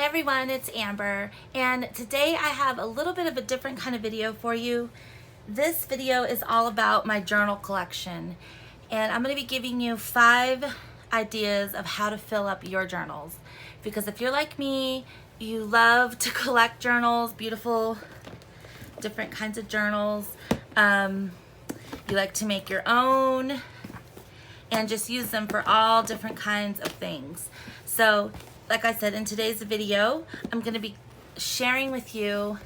everyone, it's Amber, and today I have a little bit of a different kind of video for you. This video is all about my journal collection, and I'm going to be giving you 5 ideas of how to fill up your journals. Because if you're like me, you love to collect journals, beautiful, different kinds of journals. You like to make your own and just use them for all different kinds of things. So, like I said, in today's video, I'm going to be sharing with you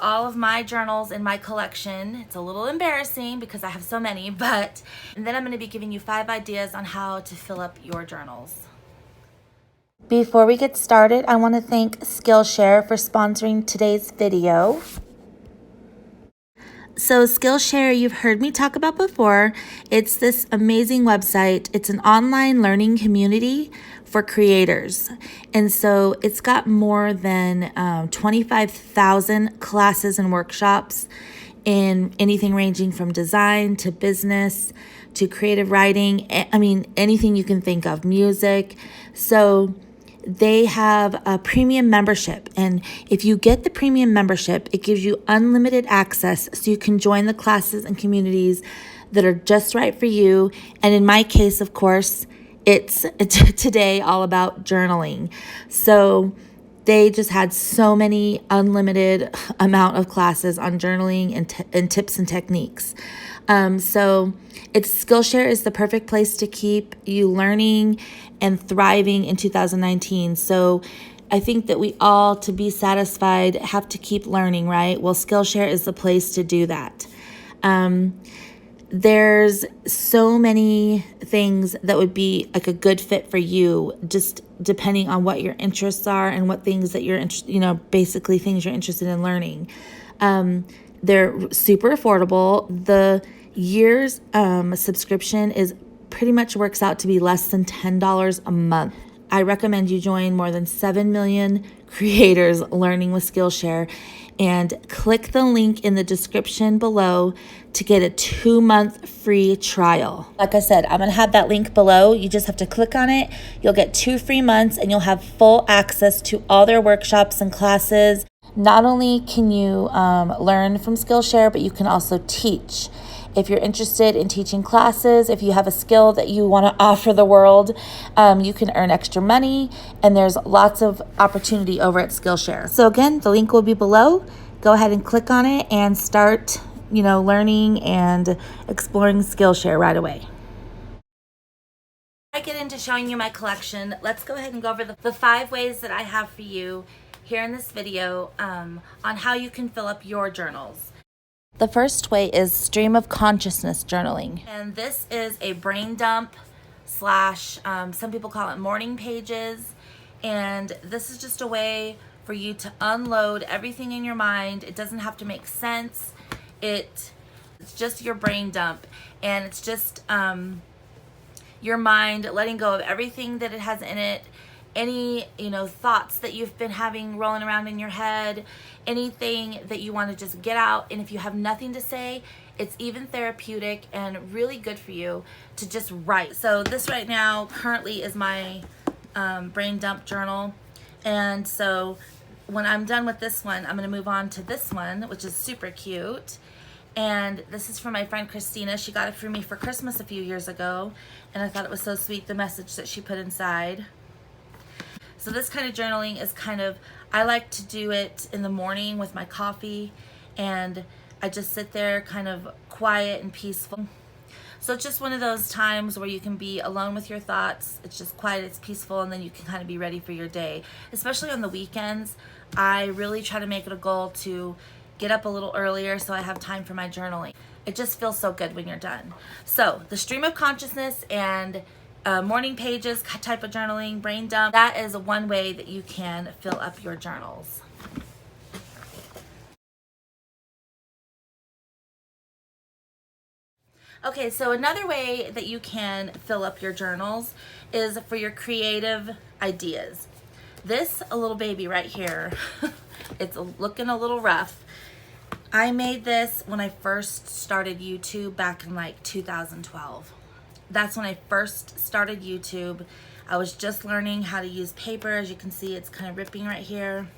all of my journals in my collection. It's a little embarrassing because I have so many, and then I'm going to be giving you 5 ideas on how to fill up your journals. Before we get started, I want to thank Skillshare for sponsoring today's video. So Skillshare, you've heard me talk about before. It's this amazing website. It's an online learning community for creators. And so it's got more than 25,000 classes and workshops in anything ranging from design to business to creative writing. I mean, anything you can think of, music. So they have a premium membership, and if you get the premium membership, it gives you unlimited access so you can join the classes and communities that are just right for you. And in my case, of course, it's today all about journaling. So they just had so many unlimited amount of classes on journaling and tips and techniques. So Skillshare is the perfect place to keep you learning and thriving in 2019. So I think that we all, to be satisfied, have to keep learning, right? Well, Skillshare is the place to do that. There's so many things that would be like a good fit for you, just depending on what your interests are and what things that you're basically things you're interested in learning. They're super affordable. The year's subscription is pretty much works out to be less than $10 a month. I recommend you join more than 7 million creators learning with Skillshare, and click the link in the description below to get a 2-month free trial. Like I said, I'm going to have that link below. You just have to click on it. You'll get 2 free months and you'll have full access to all their workshops and classes. Not only can you learn from Skillshare, but you can also teach. If you're interested in teaching classes, if you have a skill that you want to offer the world, you can earn extra money, and there's lots of opportunity over at Skillshare. So again, the link will be below. Go ahead and click on it and start, learning and exploring Skillshare right away. Before I get into showing you my collection, let's go ahead and go over the 5 ways that I have for you here in this video on how you can fill up your journals. The first way is stream of consciousness journaling. And this is a brain dump / some people call it morning pages. And this is just a way for you to unload everything in your mind. It doesn't have to make sense. It's just your brain dump. And it's just your mind letting go of everything that it has in it. Any thoughts that you've been having rolling around in your head, anything that you want to just get out. And if you have nothing to say, it's even therapeutic and really good for you to just write. So this right now currently is my brain dump journal, and so when I'm done with this one, I'm going to move on to this one, which is super cute. And this is from my friend Christina. She got it for me for Christmas a few years ago, and I thought it was so sweet, the message that she put inside. So this kind of journaling is I like to do it in the morning with my coffee, and I just sit there kind of quiet and peaceful. So it's just one of those times where you can be alone with your thoughts. It's just quiet, it's peaceful, and then you can kind of be ready for your day. Especially on the weekends, I really try to make it a goal to get up a little earlier so I have time for my journaling. It just feels so good when you're done. So the stream of consciousness and morning pages type of journaling, brain dump, that is one way that you can fill up your journals. Okay, so another way that you can fill up your journals is for your creative ideas. This little baby right here, it's looking a little rough. I made this when I first started YouTube back in like 2012. That's when I first started YouTube. I was just learning how to use paper. As you can see, it's kind of ripping right here.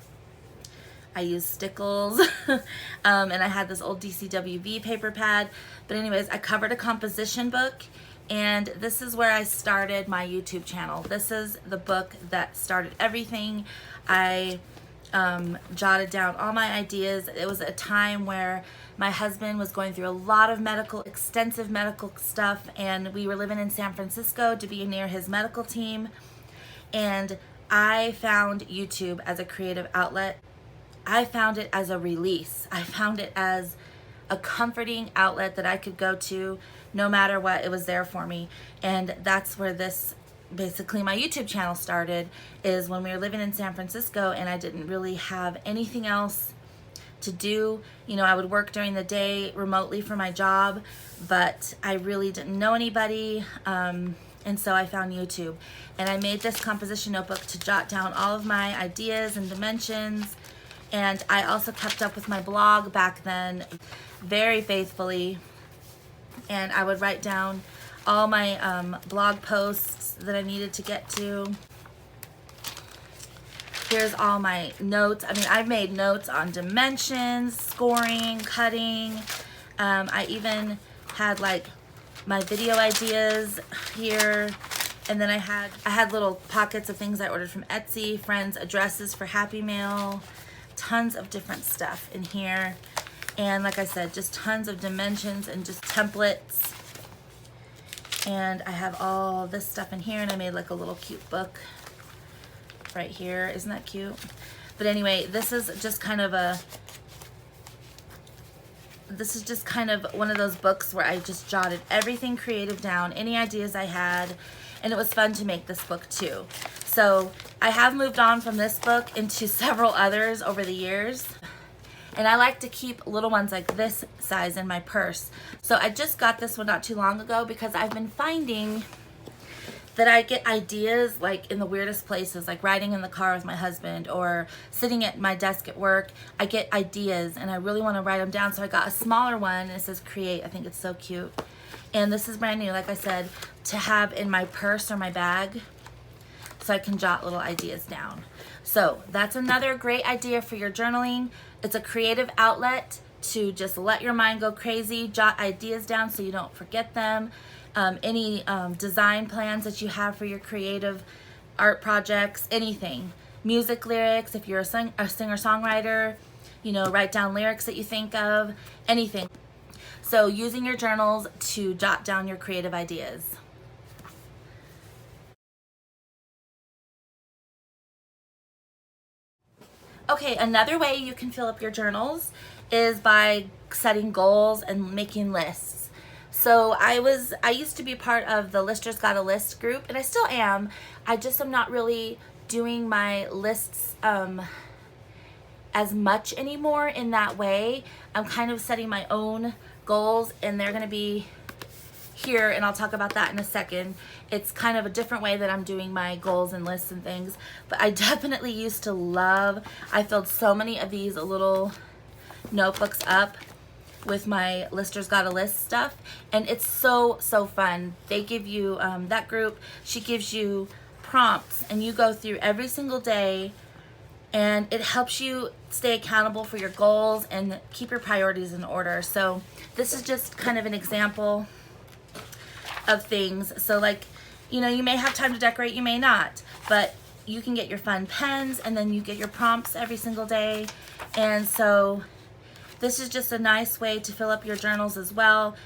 I use stickles and I had this old DCWV paper pad. But anyways, I covered a composition book, and this is where I started my YouTube channel. This is the book that started everything. I jotted down all my ideas. It was a time where my husband was going through a lot of extensive medical stuff, and we were living in San Francisco to be near his medical team. And I found YouTube as a creative outlet. I found it as a release. I found it as a comforting outlet that I could go to no matter what. It was there for me. And that's where this, basically my YouTube channel started, is when we were living in San Francisco and I didn't really have anything else to do. You know, I would work during the day remotely for my job, but I really didn't know anybody. And so I found YouTube, and I made this composition notebook to jot down all of my ideas and dimensions. And I also kept up with my blog back then very faithfully, and I would write down all my blog posts that I needed to get to. Here's all my notes. I mean, I've made notes on dimensions, scoring, cutting. I even had like my video ideas here. And then I had little pockets of things I ordered from Etsy, friends' addresses for Happy Mail, tons of different stuff in here. And like I said, just tons of dimensions and just templates. And I have all this stuff in here, and I made like a little cute book right here. Isn't that cute? But anyway, this is just kind of one of those books where I just jotted everything creative down, any ideas I had, and it was fun to make this book too. So I have moved on from this book into several others over the years. And I like to keep little ones like this size in my purse. So I just got this one not too long ago because I've been finding that I get ideas like in the weirdest places, like riding in the car with my husband or sitting at my desk at work. I get ideas and I really want to write them down. So I got a smaller one, and it says create. I think it's so cute. And this is brand new, like I said, to have in my purse or my bag so I can jot little ideas down. So that's another great idea for your journaling. It's a creative outlet to just let your mind go crazy, jot ideas down so you don't forget them. Any design plans that you have for your creative art projects, anything. Music lyrics, if you're a singer-songwriter, you know, write down lyrics that you think of, anything. So using your journals to jot down your creative ideas. Okay, another way you can fill up your journals is by setting goals and making lists. So I used to be part of the Listers Got a List group, and I still am. I just am not really doing my lists as much anymore in that way. I'm kind of setting my own goals, and they're going to be here, and I'll talk about that in a second. It's kind of a different way that I'm doing my goals and lists and things, but I definitely used to love, I filled so many of these little notebooks up with my Listers Got a List stuff, and it's so fun. They give you, that group, she gives you prompts, and you go through every single day, and it helps you stay accountable for your goals and keep your priorities in order. So this is just kind of an example of things. So like, you know, you may have time to decorate, you may not, but you can get your fun pens, and then you get your prompts every single day. And so this is just a nice way to fill up your journals as well.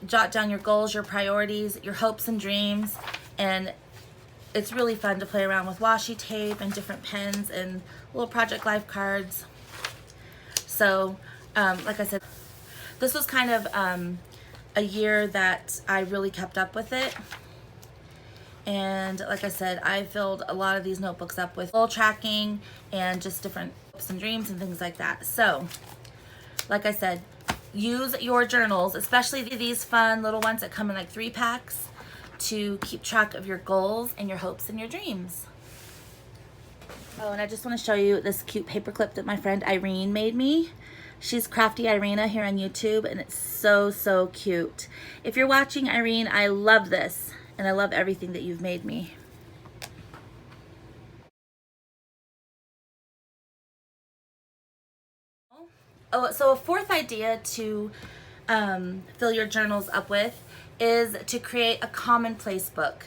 Jot down your goals, your priorities, your hopes and dreams, and it's really fun to play around with washi tape and different pens and little project life cards. So like I said, this was kind of a year that I really kept up with it. And like I said, I filled a lot of these notebooks up with goal tracking and just different hopes and dreams and things like that. So like I said, use your journals, especially these fun little ones that come in like 3-packs, to keep track of your goals and your hopes and your dreams. Oh, and I just want to show you this cute paperclip that my friend Irene made me. She's Crafty Irina here on YouTube, and it's so cute. If you're watching, Irene, I love this, and I love everything that you've made me. So a fourth idea to fill your journals up with is to create a commonplace book.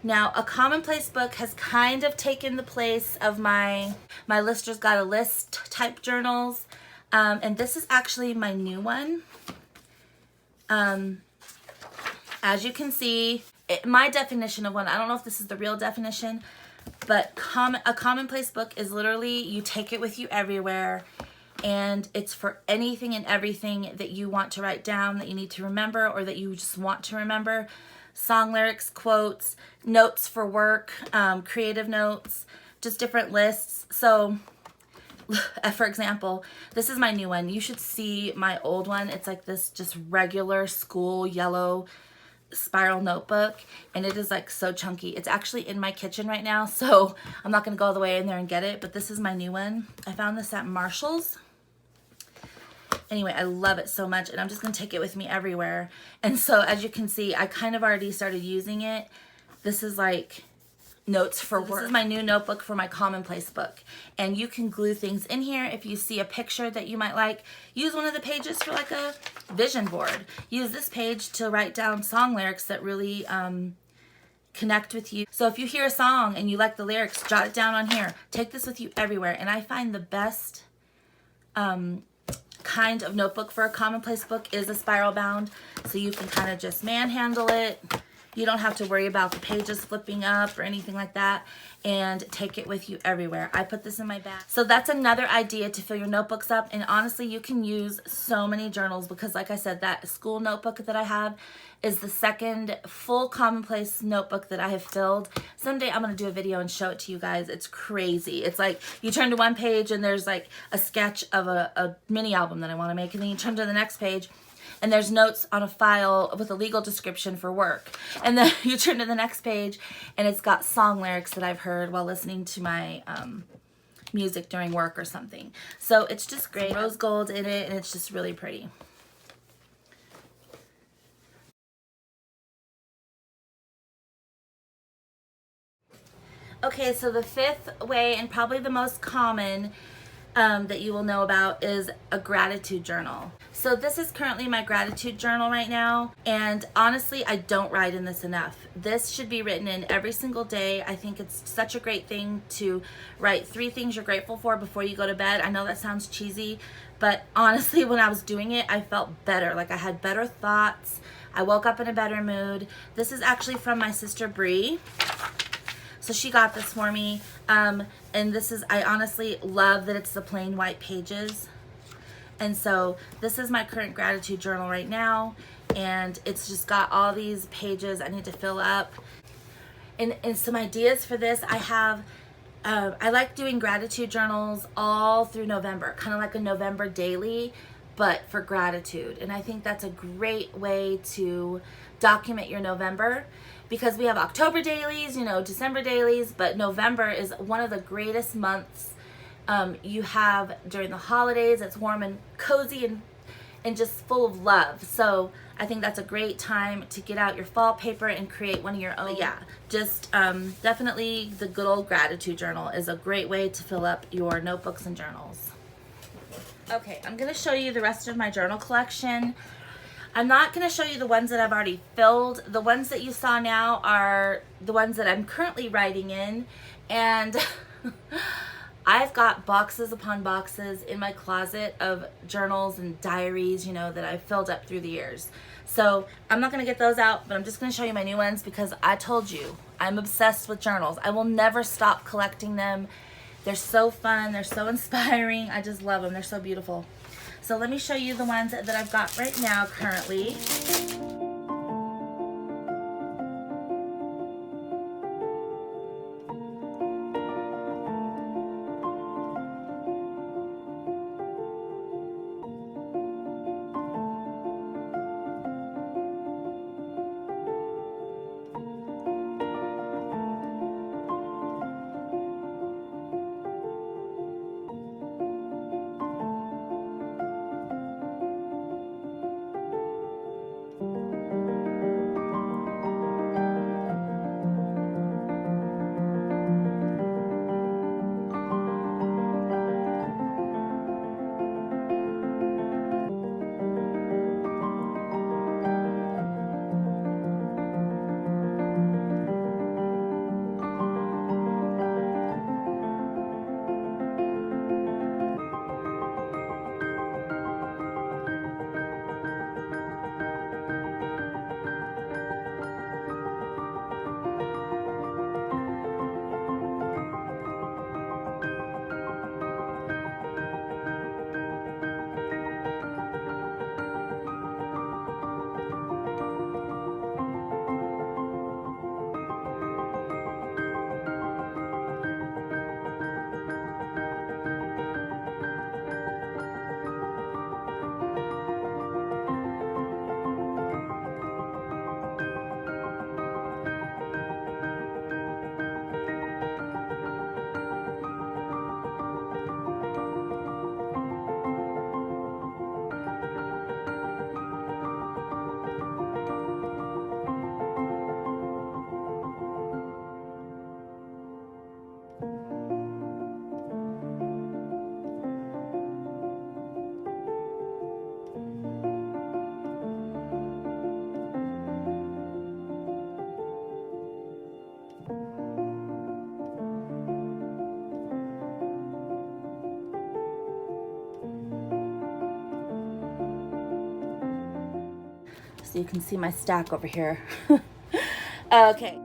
Now, a commonplace book has kind of taken the place of my Lister's Got a List type journals, and this is actually my new one. As you can see, my definition of one, I don't know if this is the real definition, but a commonplace book is literally you take it with you everywhere, and it's for anything and everything that you want to write down, that you need to remember, or that you just want to remember. Song lyrics, quotes, notes for work, creative notes, just different lists. So, for example, this is my new one. You should see my old one. It's like this just regular school yellow spiral notebook, and it is like so chunky. It's actually in my kitchen right now, so I'm not going to go all the way in there and get it, but this is my new one. I found this at Marshall's. Anyway, I love it so much, and I'm just going to take it with me everywhere. And so, as you can see, I kind of already started using it. This is like notes for work. This is my new notebook for my commonplace book. And you can glue things in here. If you see a picture that you might like, use one of the pages for like a vision board. Use this page to write down song lyrics that really connect with you. So if you hear a song and you like the lyrics, jot it down on here. Take this with you everywhere. And I find the best kind of notebook for a commonplace book is a spiral bound, so you can kind of just manhandle it. You don't have to worry about the pages flipping up or anything like that, and take it with you everywhere. I put this in my bag. So that's another idea to fill your notebooks up, and honestly, you can use so many journals because, like I said, that school notebook that I have is the second full commonplace notebook that I have filled. Someday I'm going to do a video and show it to you guys. It's crazy. It's like you turn to one page and there's like a sketch of a mini album that I want to make, and then you turn to the next page and there's notes on a file with a legal description for work. And then you turn to the next page and it's got song lyrics that I've heard while listening to my music during work or something. So it's just great. Rose gold in it, and it's just really pretty. Okay, so the fifth way, and probably the most common that you will know about, is a gratitude journal. So this is currently my gratitude journal right now, and honestly, I don't write in this enough. This should be written in every single day. I think it's such a great thing to write 3 things you're grateful for before you go to bed. I know that sounds cheesy, but honestly, when I was doing it, I felt better. Like I had better thoughts. I woke up in a better mood. This is actually from my sister Bree. So she got this for me, and this is, I honestly love that it's the plain white pages. And so this is my current gratitude journal right now, and it's just got all these pages I need to fill up. And some ideas for this, I have, I like doing gratitude journals all through November, kind of like a November daily, but for gratitude. And I think that's a great way to document your November, because we have October dailies, you know, December dailies, but November is one of the greatest months you have during the holidays. It's warm and cozy and just full of love. So I think that's a great time to get out your fall paper and create one of your own. But yeah, just definitely the good old gratitude journal is a great way to fill up your notebooks and journals. Okay, I'm going to show you the rest of my journal collection. I'm not going to show you the ones that I've already filled. The ones that you saw now are the ones that I'm currently writing in, and I've got boxes upon boxes in my closet of journals and diaries, you know, that I've filled up through the years. So I'm not going to get those out, but I'm just going to show you my new ones because I told you I'm obsessed with journals. I will never stop collecting them. They're so fun. They're so inspiring. I just love them. They're so beautiful. So let me show you the ones that I've got right now currently. so you can see my stack over here. Okay.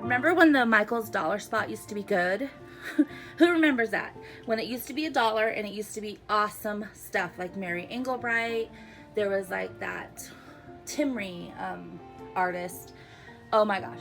Remember when the Michael's dollar spot used to be good? Who remembers that? When it used to be $1 and it used to be awesome stuff like Mary Englebright. There was like that Timry artist. Oh my gosh.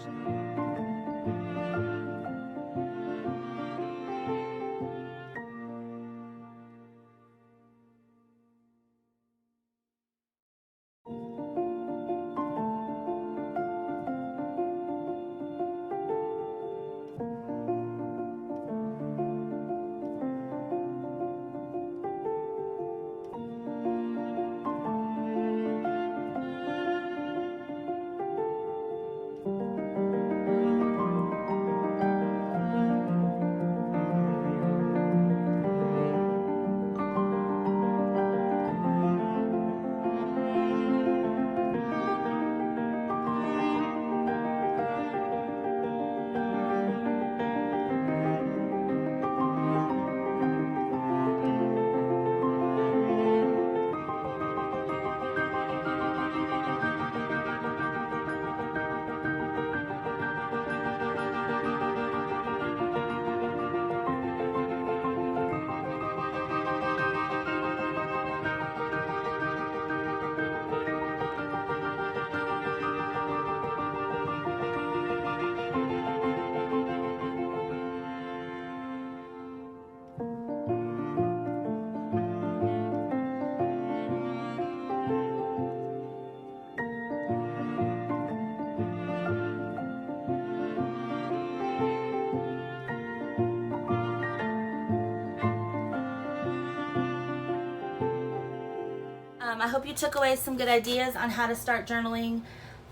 I hope you took away some good ideas on how to start journaling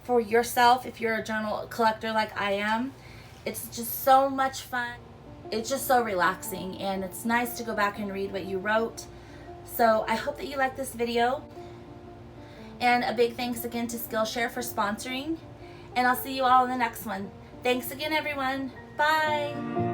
for yourself if you're a journal collector like I am. It's just so much fun. It's just so relaxing, and it's nice to go back and read what you wrote. So I hope that you like this video. And a big thanks again to Skillshare for sponsoring. And I'll see you all in the next one. Thanks again, everyone. Bye.